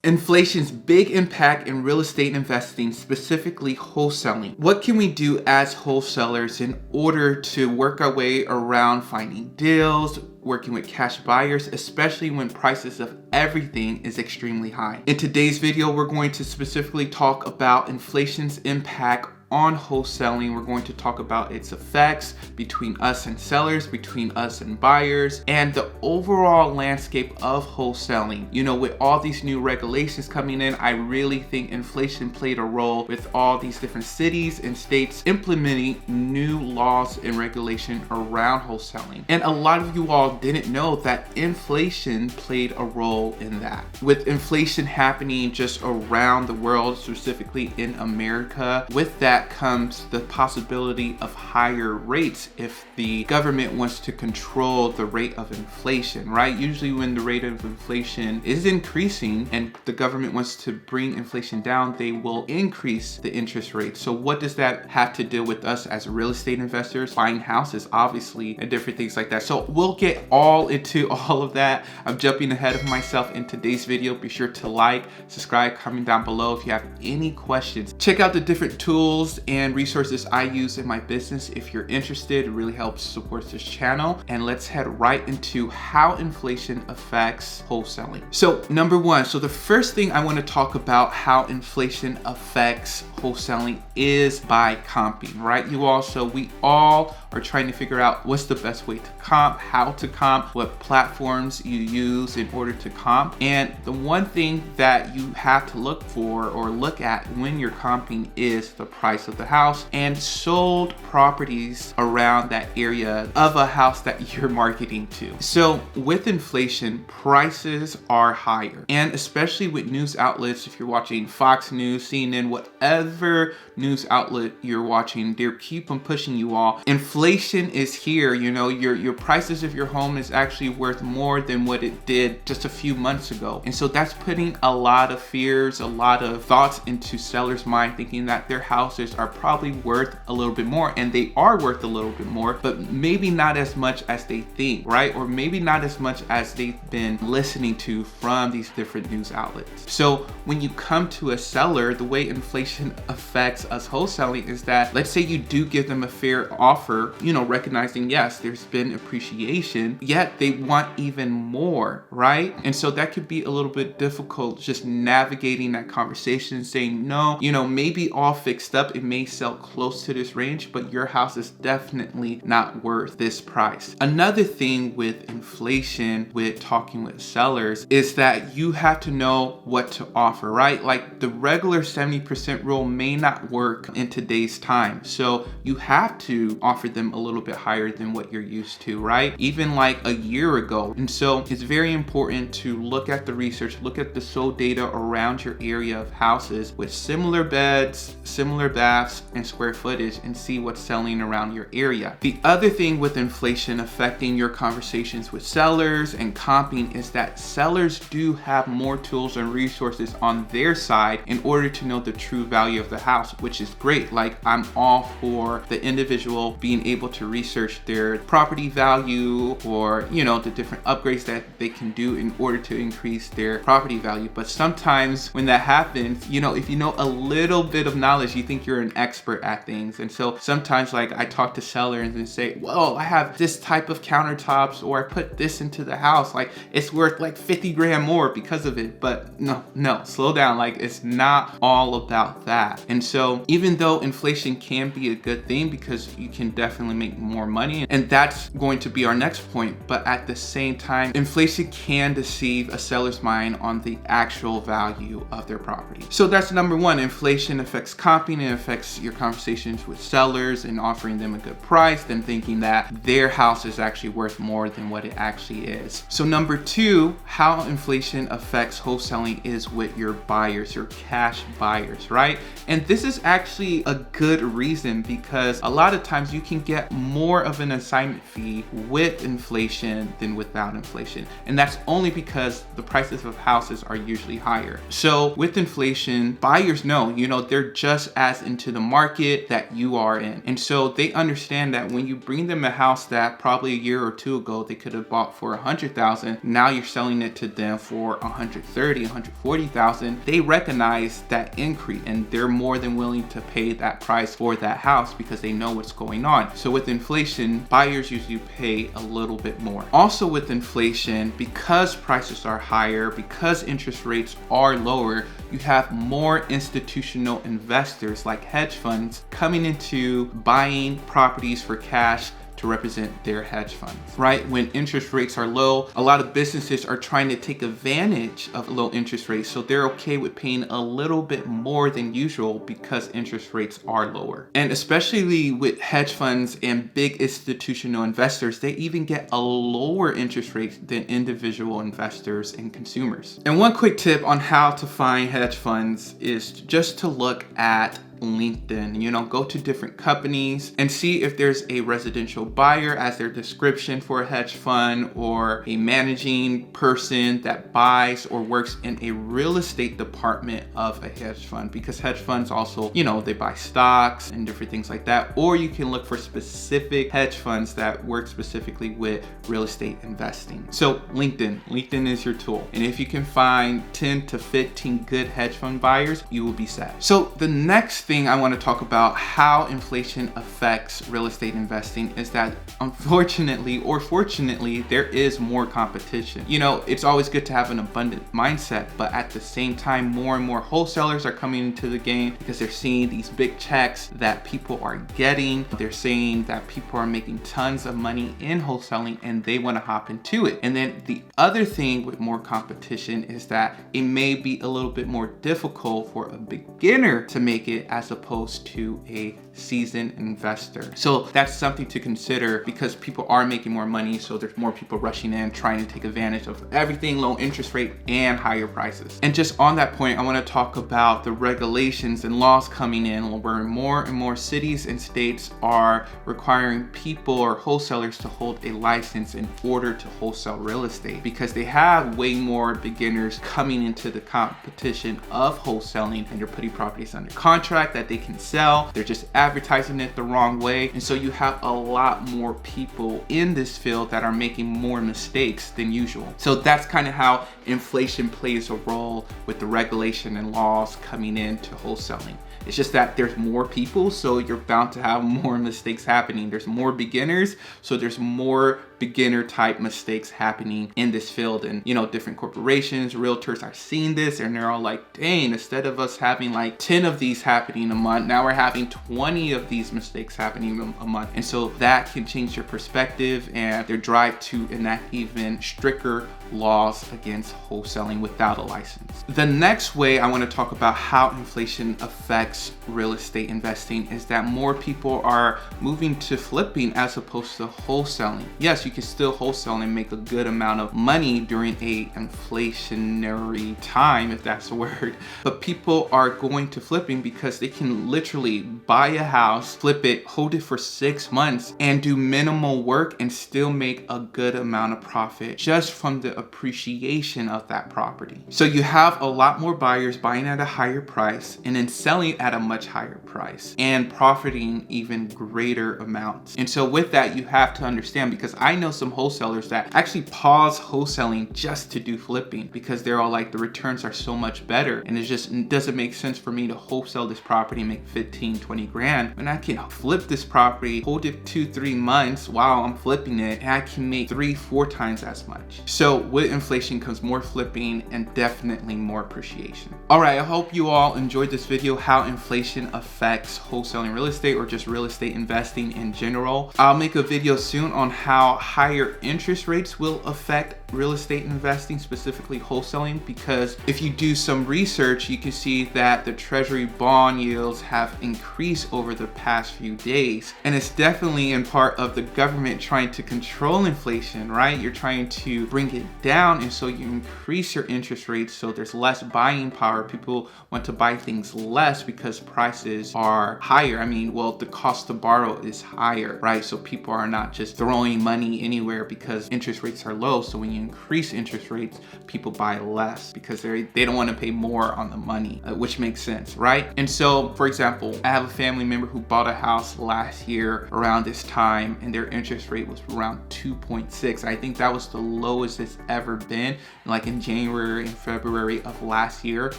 Inflation's big impact in real estate investing, specifically wholesaling. What can we do as wholesalers in order to work our way around finding deals, working with cash buyers, especially when prices of everything is extremely high? In today's video, we're going to specifically talk about inflation's impact on wholesaling. We're going to talk about its effects between us and sellers, between us and buyers, and the overall landscape of wholesaling. You know, with all these new regulations coming in, I really think inflation played a role with all these different cities and states implementing new laws and regulation around wholesaling. And a lot of you all didn't know that inflation played a role in that. With inflation happening just around the world, specifically in America, with that comes the possibility of higher rates if the government wants to control the rate of inflation, right? Usually when the rate of inflation is increasing and the government wants to bring inflation down, they will increase the interest rate. So what does that have to do with us as real estate investors, buying houses, obviously, and different things like that? So we'll get all into all of that. I'm jumping ahead of myself in today's video. Be sure to like, subscribe, comment down below if you have any questions. Check out the different tools and resources I use in my business if you're interested. It really helps support this channel. And let's head right into how inflation affects wholesaling. So number one, so the first thing I want to talk about how inflation affects wholesaling is by comping, right? We all are trying to figure out what's the best way to comp, how to comp, what platforms you use in order to comp. And the one thing that you have to look for or look at when you're comping is the price of the house and sold properties around that area of a house that you're marketing to. So with inflation, prices are higher. And especially with news outlets, if you're watching Fox News, CNN, whatever news outlet you're watching, they keep on pushing you all. Inflation is here. You know, your prices of your home is actually worth more than what it did just a few months ago. And so that's putting a lot of fears, a lot of thoughts into sellers' mind, thinking that their houses are probably worth a little bit more, and they are worth a little bit more, but maybe not as much as they think, right? Or maybe not as much as they've been listening to from these different news outlets. So when you come to a seller, the way inflation affects us wholesaling is that, let's say you do give them a fair offer, you know, recognizing, yes, there's been appreciation, yet they want even more, right? And so that could be a little bit difficult just navigating that conversation, saying, no, you know, maybe all fixed up, it may sell close to this range, but your house is definitely not worth this price. Another thing with inflation, with talking with sellers, is that you have to know what to offer, right? Like the regular 70% rule may not work in today's time. So you have to offer them a little bit higher than what you're used to, right? Even like a year ago. And so it's very important to look at the research, look at the sold data around your area of houses with similar beds, similar baths, and square footage, and see what's selling around your area. The other thing with inflation affecting your conversations with sellers and comping is that sellers do have more tools and resources on their side in order to know the true value of the house, which is great. Like, I'm all for the individual being able to research their property value, or, you know, the different upgrades that they can do in order to increase their property value. But sometimes when that happens, you know, if you know a little bit of knowledge, you think you're an expert at things. And so sometimes, like, I talk to sellers and say, well, I have this type of countertops, or I put this into the house, like it's worth like 50 grand more because of it. But no, slow down. Like, it's not all about that. And so even though inflation can be a good thing because you can definitely make more money, and that's going to be our next point, but at the same time, inflation can deceive a seller's mind on the actual value of their property. So that's number one. Inflation affects comping, it affects your conversations with sellers and offering them a good price, them thinking that their house is actually worth more than what it actually is. So number two, how inflation affects wholesaling is with your buyers, your cash buyers, right? And this is actually a good reason, because a lot of times you can get more of an assignment fee be with inflation than without inflation. And that's only because the prices of houses are usually higher. So with inflation, buyers know, they're just as into the market that you are in. And so they understand that when you bring them a house that probably a year or two ago they could have bought for $100,000, now you're selling it to them for $130,000, $140,000. They recognize that increase and they're more than willing to pay that price for that house because they know what's going on. So with inflation, buyers usually pay a little bit more. Also with inflation, because prices are higher, because interest rates are lower, you have more institutional investors like hedge funds coming into buying properties for cash to represent their hedge funds, right? When interest rates are low, a lot of businesses are trying to take advantage of low interest rates. So they're okay with paying a little bit more than usual because interest rates are lower. And especially with hedge funds and big institutional investors, they even get a lower interest rate than individual investors and consumers. And one quick tip on how to find hedge funds is just to look at LinkedIn. Go to different companies and see if there's a residential buyer as their description for a hedge fund, or a managing person that buys or works in a real estate department of a hedge fund, because hedge funds also, they buy stocks and different things like that. Or you can look for specific hedge funds that work specifically with real estate investing. So LinkedIn is your tool. And if you can find 10 to 15 good hedge fund buyers, you will be set. So the next thing I want to talk about how inflation affects real estate investing is that unfortunately or fortunately there is more competition. It's always good to have an abundant mindset, but at the same time more and more wholesalers are coming into the game because they're seeing these big checks that people are getting. They're saying that people are making tons of money in wholesaling and they want to hop into it. And then the other thing with more competition is that it may be a little bit more difficult for a beginner to make it as opposed to a seasoned investor. So that's something to consider because people are making more money. So there's more people rushing in, trying to take advantage of everything, low interest rate and higher prices. And just on that point, I want to talk about the regulations and laws coming in where more and more cities and states are requiring people or wholesalers to hold a license in order to wholesale real estate, because they have way more beginners coming into the competition of wholesaling, and they're putting properties under contract that they can sell. They're just advertising it the wrong way. And so you have a lot more people in this field that are making more mistakes than usual. So that's kind of how inflation plays a role with the regulation and laws coming into wholesaling. It's just that there's more people, so you're bound to have more mistakes happening. There's more beginners, so there's more beginner type mistakes happening in this field. And different corporations, realtors are seeing this and they're all like, dang, instead of us having like 10 of these happening a month, now we're having 20 of these mistakes happening a month. And so that can change your perspective and their drive to enact even stricter laws against wholesaling without a license. The next way I want to talk about how inflation affects real estate investing is that more people are moving to flipping as opposed to wholesaling. Yes, you can still wholesale and make a good amount of money during a inflationary time, if that's the word, but people are going to flipping because they can literally buy a house, flip it, hold it for 6 months and do minimal work and still make a good amount of profit just from the appreciation of that property. So you have a lot more buyers buying at a higher price and then selling at a much higher price and profiting even greater amounts. And so with that, you have to understand, because I know some wholesalers that actually pause wholesaling just to do flipping because they're all like, the returns are so much better and it doesn't make sense for me to wholesale this property and make 15, 20 grand when I can flip this property, hold it 2-3 months while I'm flipping it, and I can make 3-4 times as much. So with inflation comes more flipping and definitely more appreciation. All right, I hope you all enjoyed this video, how inflation affects wholesaling real estate or just real estate investing in general. I'll make a video soon on how higher interest rates will affect real estate investing, specifically wholesaling, because if you do some research, you can see that the treasury bond yields have increased over the past few days. And it's definitely in part of the government trying to control inflation, right? You're trying to bring it down, and so you increase your interest rates so there's less buying power. People want to buy things less because prices are higher. I mean, well, the cost to borrow is higher, right? So people are not just throwing money anywhere because interest rates are low. So when you increase interest rates, people buy less because they don't want to pay more on the money, which makes sense, right? And so, for example, I have a family member who bought a house last year around this time, and their interest rate was around 2.6. I think that was the lowest it's ever been, like in January and February of last year.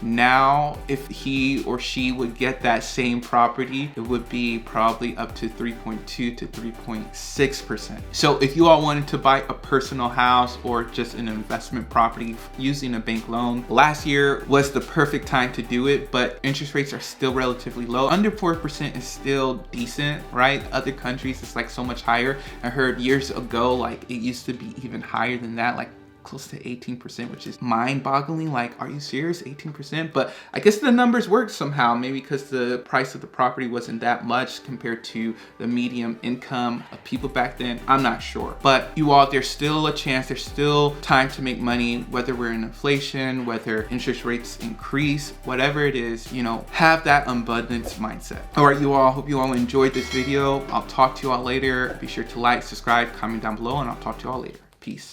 Now, if he or she would get that same property, it would be probably up to 3.2 to 3.6%. So if you all wanted to buy a personal house or just an investment property using a bank loan, last year was the perfect time to do it, but interest rates are still relatively low. Under 4% is still decent, right? Other countries, it's like so much higher. I heard years ago, like it used to be even higher than that, like close to 18%, which is mind-boggling. Like, are you serious? 18%? But I guess the numbers worked somehow, maybe because the price of the property wasn't that much compared to the medium income of people back then. I'm not sure. But you all, there's still a chance, there's still time to make money, whether we're in inflation, whether interest rates increase, whatever it is, you know, have that abundance mindset. All right, you all, hope you all enjoyed this video. I'll talk to you all later. Be sure to like, subscribe, comment down below, and I'll talk to you all later. Peace.